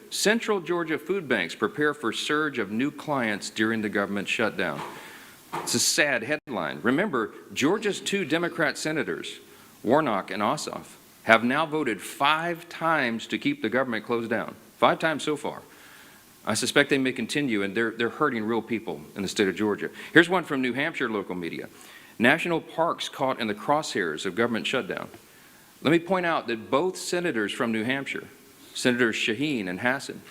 Central Georgia food banks prepare for surge of new clients during the government shutdown. It's a sad headline. Remember, Georgia's 2 Democrat senators, Warnock and Ossoff, have now voted 5 times to keep the government closed down. 5 times so far. I suspect they may continue, and they're hurting real people in the state of Georgia. Here's one from New Hampshire local media. National parks caught in the crosshairs of government shutdown. Let me point out that both senators from New Hampshire, Senators Shaheen and Hassan,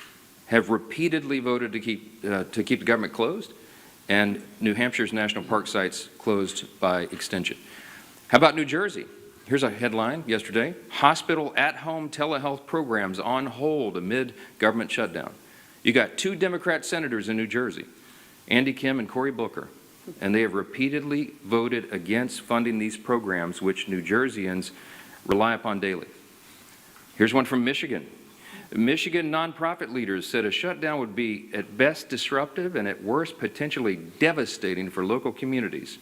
have repeatedly voted to keep the government closed, and New Hampshire's national park sites closed by extension. How about New Jersey? Here's a headline yesterday. Hospital at-home telehealth programs on hold amid government shutdown. You got 2 Democrat senators in New Jersey, Andy Kim and Cory Booker, and they have repeatedly voted against funding these programs, which New Jerseyans rely upon daily. Here's one from Michigan. Michigan nonprofit leaders said a shutdown would be at best disruptive and at worst potentially devastating for local communities.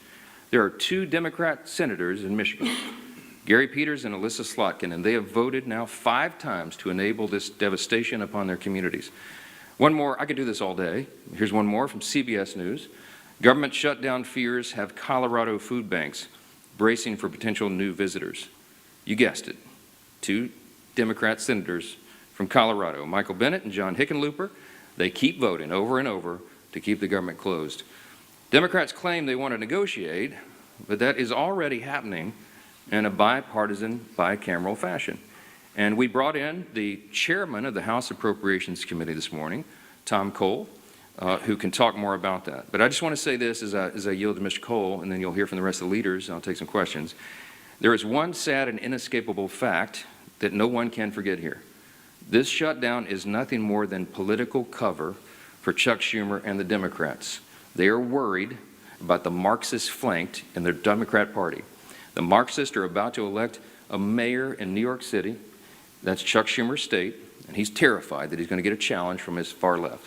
There are 2 Democrat senators in Michigan, Gary Peters and Alyssa Slotkin, and they have voted now 5 times to enable this devastation upon their communities. One more, I could do this all day. Here's one more from CBS News. Government shutdown fears have Colorado food banks bracing for potential new visitors. You guessed it, 2 Democrat senators from Colorado, Michael Bennet and John Hickenlooper. They keep voting over and over to keep the government closed. Democrats claim they want to negotiate, but that is already happening in a bipartisan, bicameral fashion. And we brought in the chairman of the House Appropriations Committee this morning, Tom Cole, who can talk more about that. But I just want to say this as I yield to Mr. Cole, and then you'll hear from the rest of the leaders, and I'll take some questions. There is one sad and inescapable fact that no one can forget here. This shutdown is nothing more than political cover for Chuck Schumer and the Democrats. They are worried about the Marxist flanked in their Democrat Party. The Marxists are about to elect a mayor in New York City. That's Chuck Schumer's state, and he's terrified that he's going to get a challenge from his far left.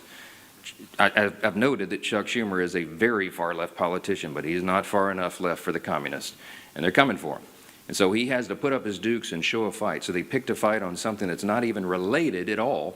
I've noted that Chuck Schumer is a very far left politician, but he's not far enough left for the communists, and they're coming for him. And so he has to put up his dukes and show a fight. So they picked a fight on something that's not even related at all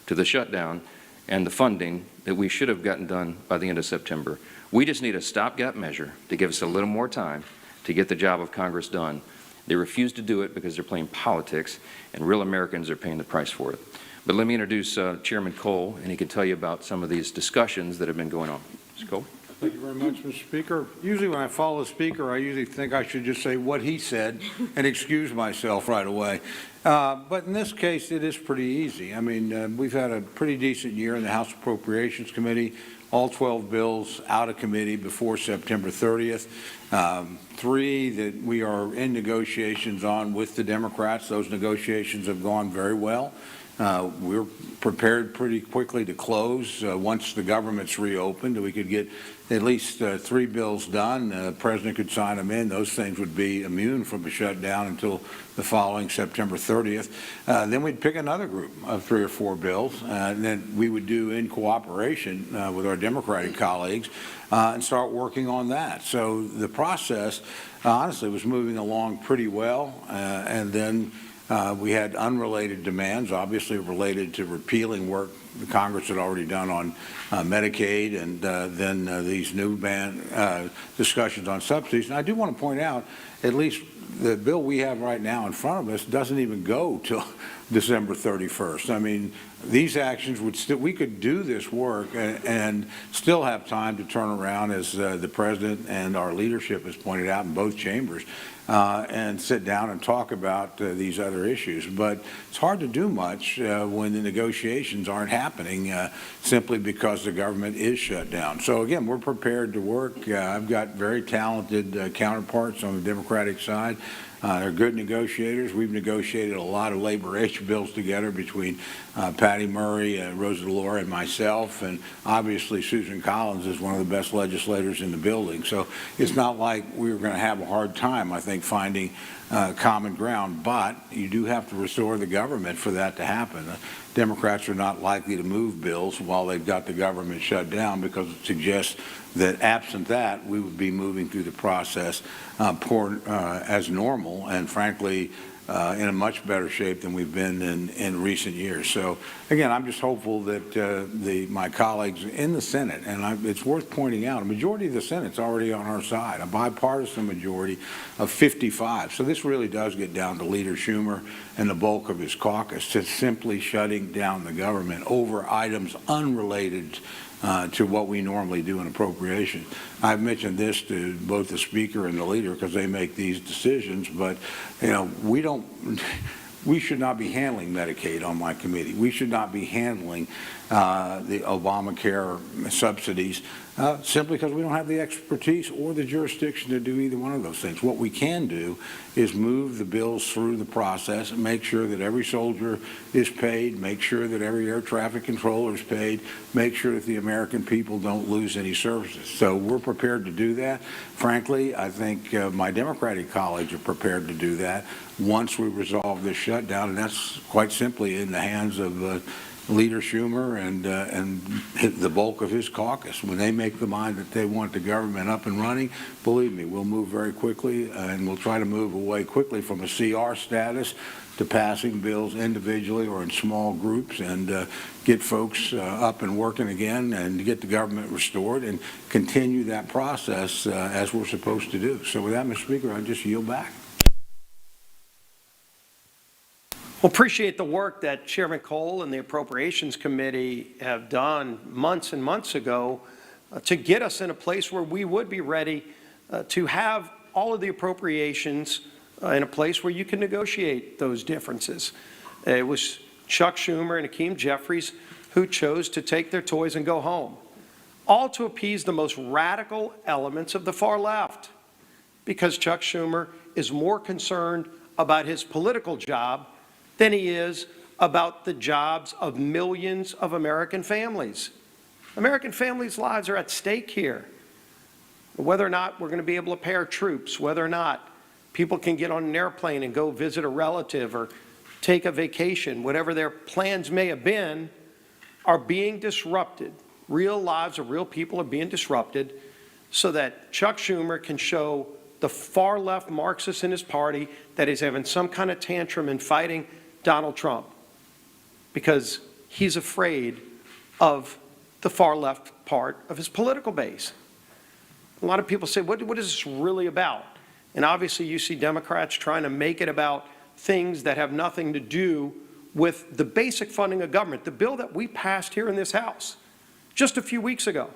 to the shutdown and the funding that we should have gotten done by the end of September. We just need a stopgap measure to give us a little more time to get the job of Congress done. They refuse to do it because they're playing politics, and real Americans are paying the price for it. But let me introduce Chairman Cole, and he can tell you about some of these discussions that have been going on. Mr. Cole. Thank you very much, Mr. Speaker. Usually when I follow the Speaker, I usually think I should just say what he said and excuse myself right away. But in this case, it is pretty easy. I mean, we've had a pretty decent year in the House Appropriations Committee, all 12 bills out of committee before September 30th. 3 that we are in negotiations on with the Democrats. Those negotiations have gone very well. We're prepared pretty quickly to close once the government's reopened. We could get at least 3 bills done. The President could sign them in. Those things would be immune from a shutdown until the following September 30th. Then we'd pick another group of 3 or 4 bills, and then we would do in cooperation with our Democratic colleagues and start working on that. So the process, honestly, was moving along pretty well, and then we had unrelated demands, obviously related to repealing work the Congress had already done on Medicaid, and then these new discussions on subsidies. And I do want to point out, at least the bill we have right now in front of us doesn't even go till December 31st. I mean, these actions would still, we could do this work and still have time to turn around, as the President and our leadership has pointed out in both chambers, and sit down and talk about these other issues. But it's hard to do much when the negotiations aren't happening simply because the government is shut down. So again, we're prepared to work. I've got very talented counterparts on the Democratic side. They're good negotiators. We've negotiated a lot of labor issue bills together between Patty Murray, Rosa DeLauro, and myself, and obviously Susan Collins is one of the best legislators in the building. So it's not like we were going to have a hard time, I think, finding common ground, but you do have to restore the government for that to happen. Democrats are not likely to move bills while they've got the government shut down, because it suggests that absent that, we would be moving through the process as normal, and frankly, in a much better shape than we've been in recent years. So, again, I'm just hopeful that my colleagues in the Senate, and it's worth pointing out, a majority of the Senate's already on our side, a bipartisan majority of 55. So this really does get down to Leader Schumer and the bulk of his caucus to simply shutting down the government over items unrelated to what we normally do in appropriation. I've mentioned this to both the Speaker and the Leader because they make these decisions, but we should not be handling Medicaid on my committee. We should not be handling the Obamacare subsidies simply because we don't have the expertise or the jurisdiction to do either one of those things. What we can do is move the bills through the process and make sure that every soldier is paid, make sure that every air traffic controller is paid, make sure that the American people don't lose any services. So we're prepared to do that. Frankly, I think my Democratic colleagues are prepared to do that once we resolve this shutdown, and that's quite simply in the hands of Leader Schumer and the bulk of his caucus. When they make the mind that they want the government up and running, believe me, we'll move very quickly, and we'll try to move away quickly from a CR status to passing bills individually or in small groups and get folks up and working again and get the government restored and continue that process as we're supposed to do. So with that, Mr. Speaker, I just yield back. Well, appreciate the work that Chairman Cole and the Appropriations Committee have done months and months ago to get us in a place where we would be ready to have all of the appropriations in a place where you can negotiate those differences. It was Chuck Schumer and Hakeem Jeffries who chose to take their toys and go home, all to appease the most radical elements of the far left, because Chuck Schumer is more concerned about his political job than he is about the jobs of millions of American families. American families' lives are at stake here. Whether or not we're going to be able to pay our troops, whether or not people can get on an airplane and go visit a relative or take a vacation, whatever their plans may have been, are being disrupted. Real lives of real people are being disrupted so that Chuck Schumer can show the far left Marxists in his party that he's having some kind of tantrum and fighting Donald Trump because he's afraid of the far left part of his political base. A lot of people say, what is this really about? And obviously you see Democrats trying to make it about things that have nothing to do with the basic funding of government, the bill that we passed here in this House just a few weeks ago.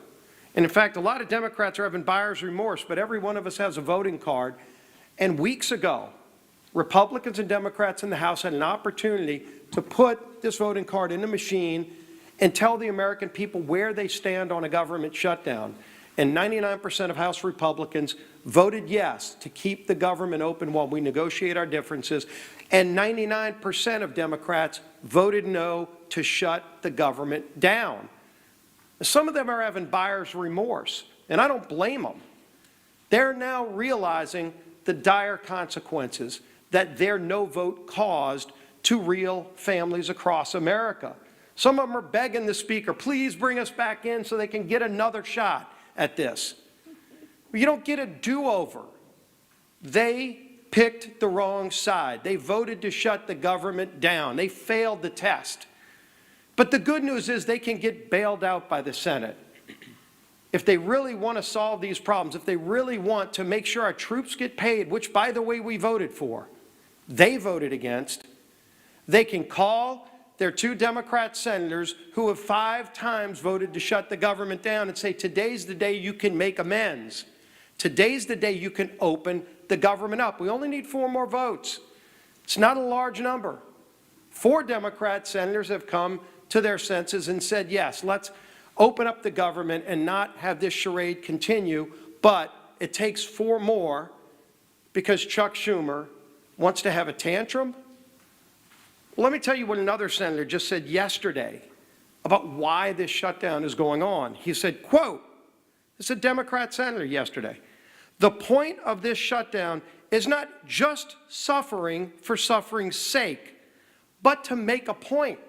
And in fact, a lot of Democrats are having buyer's remorse, but every one of us has a voting card. And weeks ago, Republicans and Democrats in the House had an opportunity to put this voting card in the machine and tell the American people where they stand on a government shutdown. And 99% of House Republicans voted yes to keep the government open while we negotiate our differences. And 99% of Democrats voted no to shut the government down. Some of them are having buyer's remorse, and I don't blame them. They're now realizing the dire consequences that their no vote caused to real families across America. Some of them are begging the Speaker, please bring us back in so they can get another shot at this. You don't get a do-over. They picked the wrong side. They voted to shut the government down. They failed the test. But the good news is they can get bailed out by the Senate. If they really want to solve these problems, if they really want to make sure our troops get paid, which, by the way, we voted for, they voted against, they can call their 2 Democrat senators who have 5 times voted to shut the government down and say, today's the day you can make amends. Today's the day you can open the government up. We only need 4 more votes. It's not a large number. 4 Democrat senators have come to their senses and said, yes, let's open up the government and not have this charade continue, but it takes 4 more because Chuck Schumer wants to have a tantrum. Well, let me tell you what another senator just said yesterday about why this shutdown is going on. He said, quote, this is a Democrat senator yesterday, the point of this shutdown is not just suffering for suffering's sake, but to make a point.